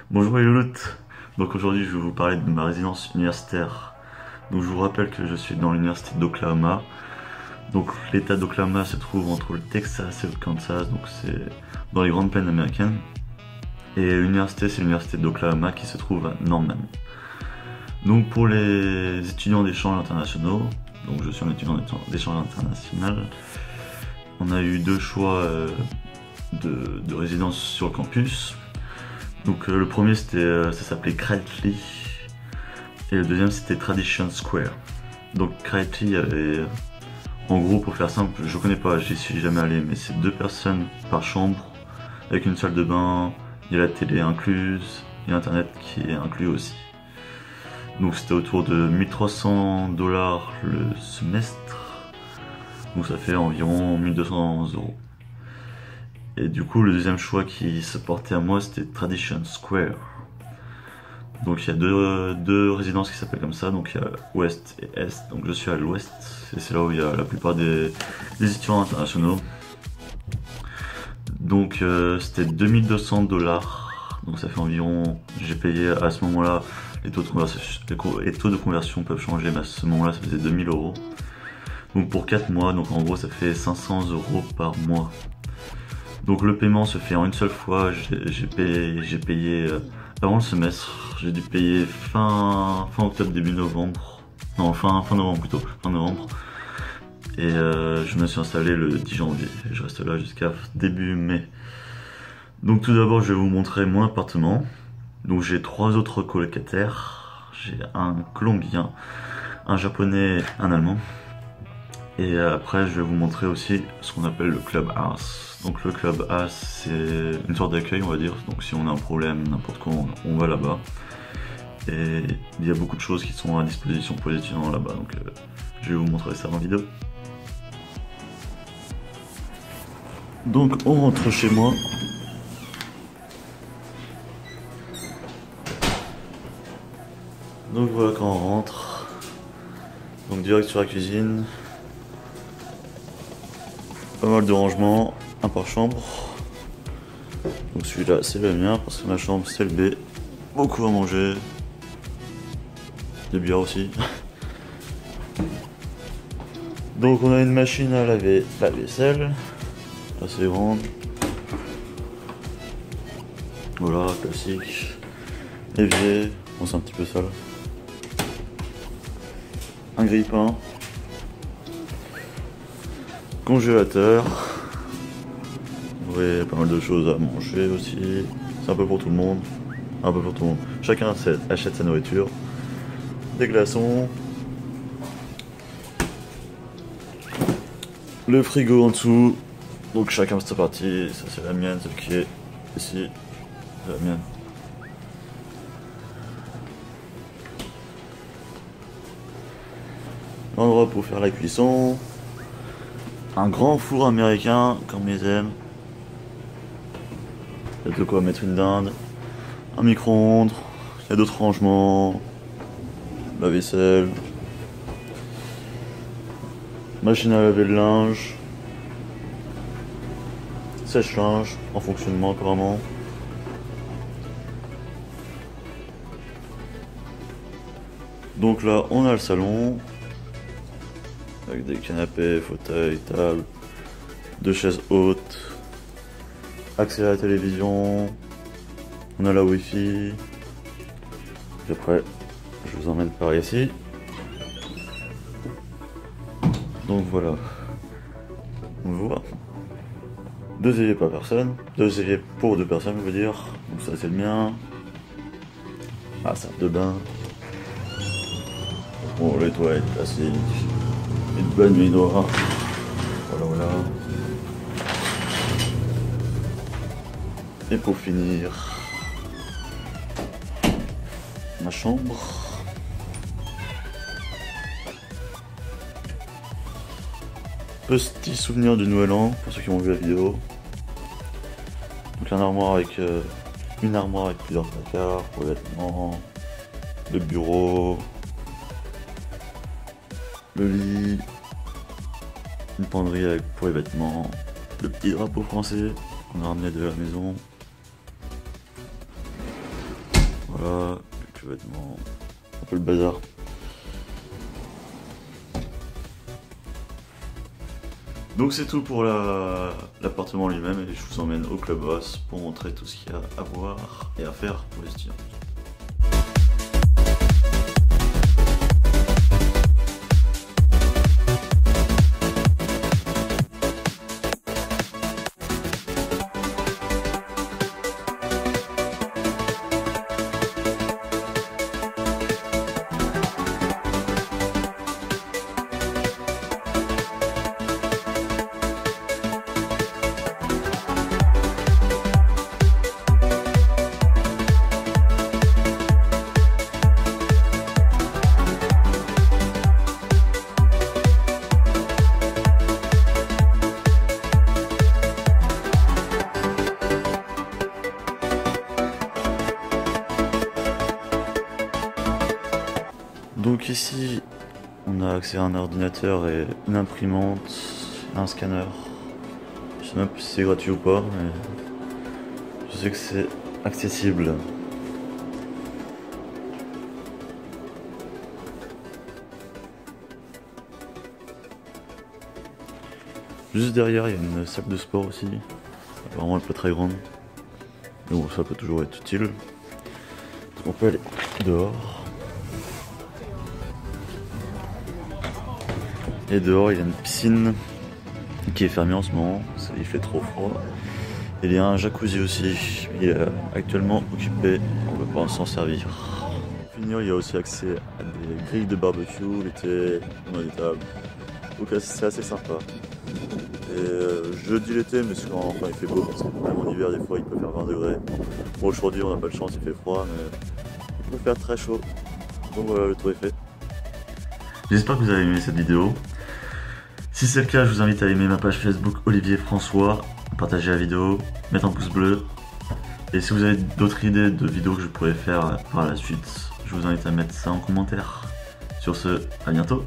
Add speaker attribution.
Speaker 1: Bonjour les louloutes. Donc aujourd'hui je vais vous parler de ma résidence universitaire. Donc je vous rappelle que je suis dans l'université d'Oklahoma. Donc l'état d'Oklahoma se trouve entre le Texas et le Kansas, donc c'est dans les grandes plaines américaines. Et l'université c'est l'université d'Oklahoma qui se trouve à Norman. Donc pour les étudiants d'échanges internationaux, donc je suis un étudiant d'échange international, on a eu deux choix de résidence sur le campus. Donc le premier c'était ça s'appelait Cradley et le deuxième c'était Tradition Square. Donc Cradley avait, en gros pour faire simple, je connais pas, j'y suis jamais allé, mais c'est 2 personnes par chambre avec une salle de bain, il y a la télé incluse, et internet qui est inclus aussi. Donc c'était autour de 1300$ le semestre, donc ça fait environ 1200€. Et du coup, le deuxième choix qui se portait à moi, c'était Tradition Square. Donc il y a deux résidences qui s'appellent comme ça, donc il y a Ouest et Est. Donc je suis à l'Ouest, et c'est là où il y a la plupart des étudiants internationaux. Donc c'était 2200$. Donc ça fait environ, j'ai payé à ce moment-là, les taux de conversion peuvent changer, mais à ce moment-là ça faisait 2000€. Donc pour 4 mois, donc en gros ça fait 500€ par mois. Donc le paiement se fait en une seule fois, j'ai payé avant le semestre, j'ai dû payer fin octobre, début novembre, non fin novembre plutôt, fin novembre. Et je me suis installé le 10 janvier, et je reste là jusqu'à début mai. Donc tout d'abord je vais vous montrer mon appartement. Donc j'ai 3 autres colocataires, j'ai un Colombien, un Japonais, un Allemand. Et après je vais vous montrer aussi ce qu'on appelle le clubhouse. Donc le clubhouse c'est une sorte d'accueil on va dire, donc si on a un problème n'importe quand on va là-bas. Et il y a beaucoup de choses qui sont à disposition pour les étudiants là-bas, donc je vais vous montrer ça en vidéo. Donc on rentre chez moi. Donc voilà quand on rentre. Donc direct sur la cuisine. Pas mal de rangements, un par chambre. Donc celui-là c'est le mien parce que ma chambre c'est le B. Beaucoup à manger. Des bières aussi. Donc on a une machine à laver la vaisselle. Assez grande. Voilà, classique. Évier, bon c'est un petit peu sale. Un grille-pain. Congélateur. Ouais, pas mal de choses à manger aussi. C'est un peu pour tout le monde. Un peu pour tout le monde. Chacun achète sa nourriture. Des glaçons. Le frigo en dessous. Donc chacun sa partie. Ça c'est la mienne, celle qui est ici. C'est la mienne. Endroit pour faire la cuisson. Un grand four américain, comme ils aiment. Il y a de quoi mettre une dinde. Un micro-ondes. Il y a d'autres rangements. La vaisselle. Machine à laver le linge. Sèche-linge en fonctionnement apparemment. Donc là on a le salon. Avec des canapés, fauteuils, tables, 2 chaises hautes, accès à la télévision, on a la wifi. Puis après, je vous emmène par ici. Donc voilà, on le voit. 2 éviers par personne, 2 éviers pour 2 personnes, je veux dire. Donc ça c'est le mien. Ah, salle de bain. Bon, les toilettes classiques. Une bonne nuit noire. Voilà, voilà. Et pour finir, ma chambre. Petit souvenir du Nouvel An, pour ceux qui ont vu la vidéo. Donc une armoire avec plusieurs placards pour les vêtements, le bureau, le lit, une penderie pour les vêtements, le petit drapeau français qu'on a ramené de la maison, Voilà, quelques vêtements, un peu le bazar. Donc c'est tout pour l'appartement lui-même et je vous emmène au clubhouse pour montrer tout ce qu'il y a à voir et à faire pour les étudiants. Donc ici, on a accès à un ordinateur et une imprimante, un scanner. Je sais même pas si c'est gratuit ou pas, mais je sais que c'est accessible. Juste derrière, il y a une salle de sport aussi. Apparemment, elle n'est pas très grande. Mais bon, ça peut toujours être utile. Donc on peut aller dehors. Et dehors, il y a une piscine qui est fermée en ce moment. Il fait trop froid. Il y a un jacuzzi aussi. Il est actuellement occupé. On ne peut pas s'en servir. Pour finir, il y a aussi accès à des grilles de barbecue l'été. On a des tables. Donc c'est assez sympa. Et je dis l'été, mais c'est quand il fait beau. Parce que même en hiver, des fois, il peut faire 20 degrés. Bon, aujourd'hui, on n'a pas de chance, il fait froid, mais il peut faire très chaud. Donc voilà, le tour est fait. J'espère que vous avez aimé cette vidéo. Si c'est le cas, je vous invite à aimer ma page Facebook Olivier François, partager la vidéo, mettre un pouce bleu. Et si vous avez d'autres idées de vidéos que je pourrais faire par la suite, je vous invite à mettre ça en commentaire. Sur ce, à bientôt.